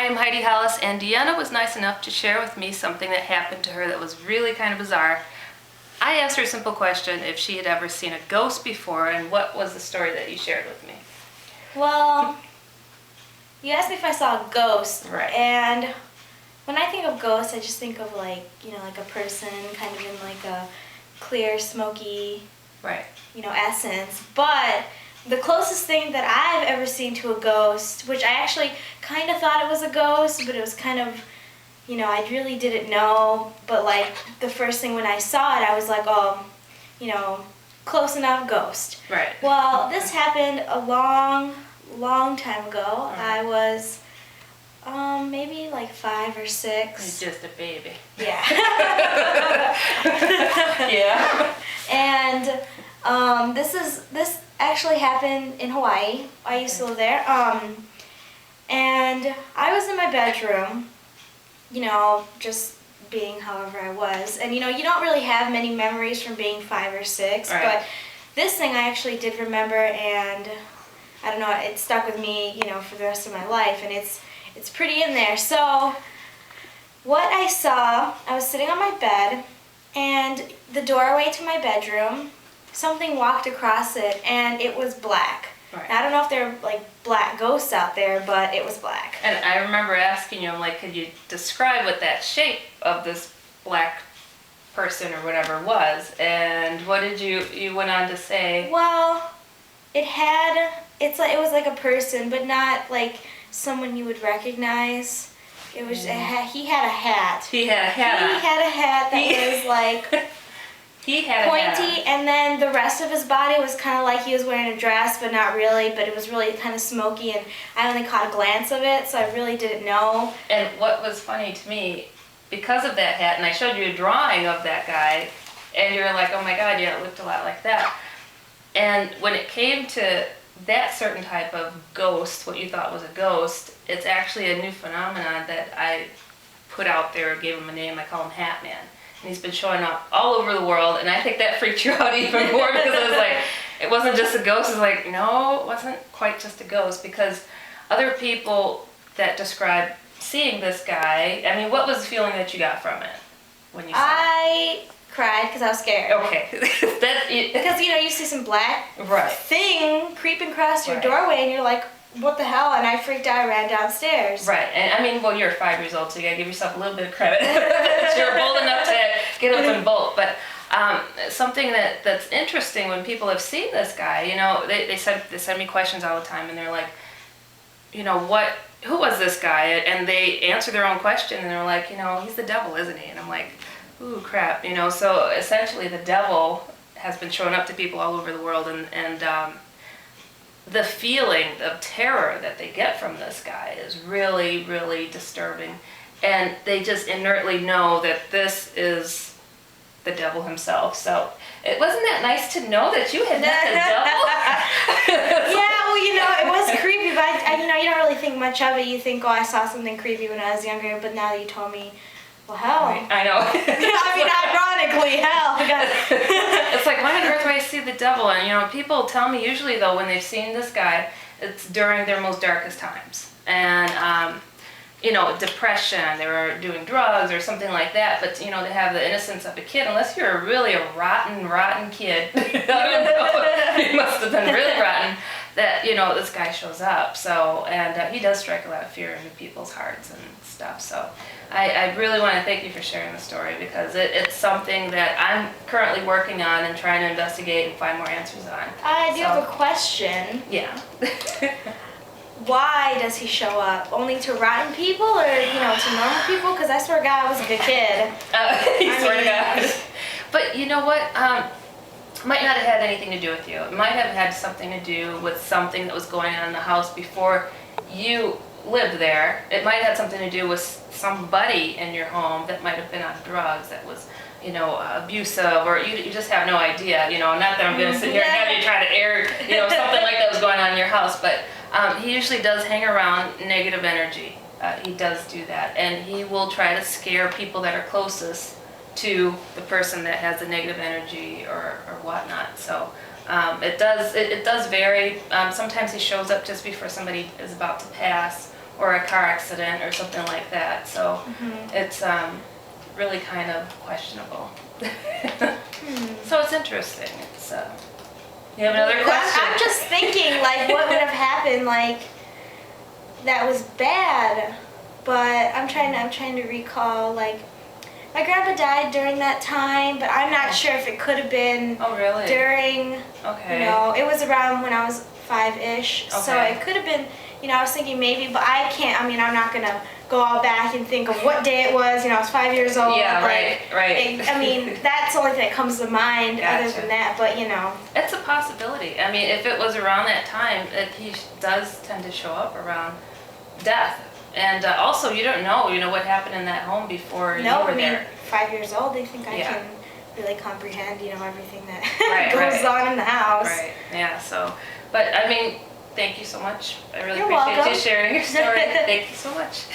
I'm Heidi Hollis, and Deanna was nice enough to share with me something that happened to her that was really kind of bizarre. I asked her a simple question if she had ever seen a ghost before, and what was the story that you shared with me? Well, you asked me if I saw a ghost, Right. And when I think of ghosts, I just think of like a person kind of in like a clear, smoky, Right. essence. But the closest thing that I've ever seen to a ghost, which I actually kind of thought it was a ghost, but it was kind of, I really didn't know. But like the first thing when I saw it, I was like, oh, close enough, ghost. Right. Well, this happened a long time ago. Right. I was maybe like 5 or 6. You're just a baby. Yeah. Yeah. And this actually happened in Hawaii. I used to live there. And I was in my bedroom, just being however I was. And you don't really have many memories from being 5 or 6, Right. but this thing I actually did remember, and I don't know, it stuck with me, for the rest of my life, and it's pretty in there. So what I saw, I was sitting on my bed, and the doorway to my bedroom, something walked across it, and it was black. Right. Now, I don't know if there are like black ghosts out there, but it was black. And I remember asking you, I'm like, could you describe what that shape of this black person or whatever was? And what did you went on to say? Well, it was like a person, but not like someone you would recognize. It was he had a hat. He had a hat on. He had a hat that was like He had pointy, and then the rest of his body was kind of like he was wearing a dress, but not really, but it was really kind of smoky, and I only caught a glance of it, so I really didn't know. And what was funny to me, because of that hat, and I showed you a drawing of that guy, and you were like, oh my God, yeah, it looked a lot like that. And when it came to that certain type of ghost, what you thought was a ghost, it's actually a new phenomenon that I put out there, gave him a name, I call him Hat Man. And he's been showing up all over the world, and I think that freaked you out even more because it was like, it wasn't just a ghost. It was like, no, it wasn't quite just a ghost, because other people that describe seeing this guy, I mean, what was the feeling that you got from it when you saw it? I cried because I was scared. Okay. Because, you see some black Right. thing creeping across your Right. doorway, and you're like, what the hell? And I freaked out, I ran downstairs. Right, and I mean, well, you're 5 years old, so you gotta give yourself a little bit of credit that you're bold enough to get up and bolt. But something that's interesting when people have seen this guy, they send me questions all the time, and they're like, who was this guy? And they answer their own question, and they're like, he's the devil, isn't he? And I'm like, ooh, crap, So essentially, the devil has been showing up to people all over the world, and the feeling of terror that they get from this guy is really, really disturbing. And they just inertly know that this is the devil himself. So wasn't that nice to know that you had met the devil? Yeah, well, it was creepy, but I you don't really think much of it. You think, oh, I saw something creepy when I was younger, but now that you told me, well, hell. Right, I know. Ironically, hell. It's like, why on earth would I see the devil? And, people tell me usually, though, when they've seen this guy, it's during their most darkest times. And, depression, they were doing drugs or something like that. But, they have the innocence of a kid. Unless you're really a rotten kid. I don't know. He must have been really rotten that, this guy shows up. So, and he does strike a lot of fear into people's hearts and stuff. So I really want to thank you for sharing the story, because it's something that I'm currently working on and trying to investigate and find more answers on. I do have a question. Yeah. Why does he show up? Only to rotten people, or to normal people? Because I swear to God, I was a good kid. Swear to God. But you know what? Might not have had anything to do with you. It might have had something to do with something that was going on in the house before you lived there. It might have had something to do with somebody in your home that might have been on drugs, that was, abusive, or you just have no idea. Not that I'm going to sit here and have you try to air, something like that was going on in your house. But he usually does hang around negative energy. He does do that, and he will try to scare people that are closest to the person that has the negative energy or whatnot. So it does vary. Sometimes he shows up just before somebody is about to pass, or a car accident or something like that. So it's really kind of questionable. So it's interesting. It's you have another question? I'm just thinking, like, what would have happened, like, that was bad. But I'm trying to recall, like, my grandpa died during that time, but I'm not sure if it could have been Oh, really? during, Okay. you know, it was around when I was 5-ish. So Okay. it could have been, you know, I was thinking maybe, but I can't, I mean, I'm not going to go all back and think of what day it was, you know, I was 5 years old. Yeah, like, right. I mean, that's the only thing that comes to mind other Gotcha. than that, but, you know. It's a possibility. I mean, if it was around that time, he does tend to show up around death. And also, you don't know, what happened in that home before you No, were I mean, there. 5 years old, they think I Yeah. can really comprehend, you know, everything that Right, goes on in the house. Right, yeah, so, but I mean, thank you so much. I really You're appreciate welcome. you sharing your story. Thank you so much.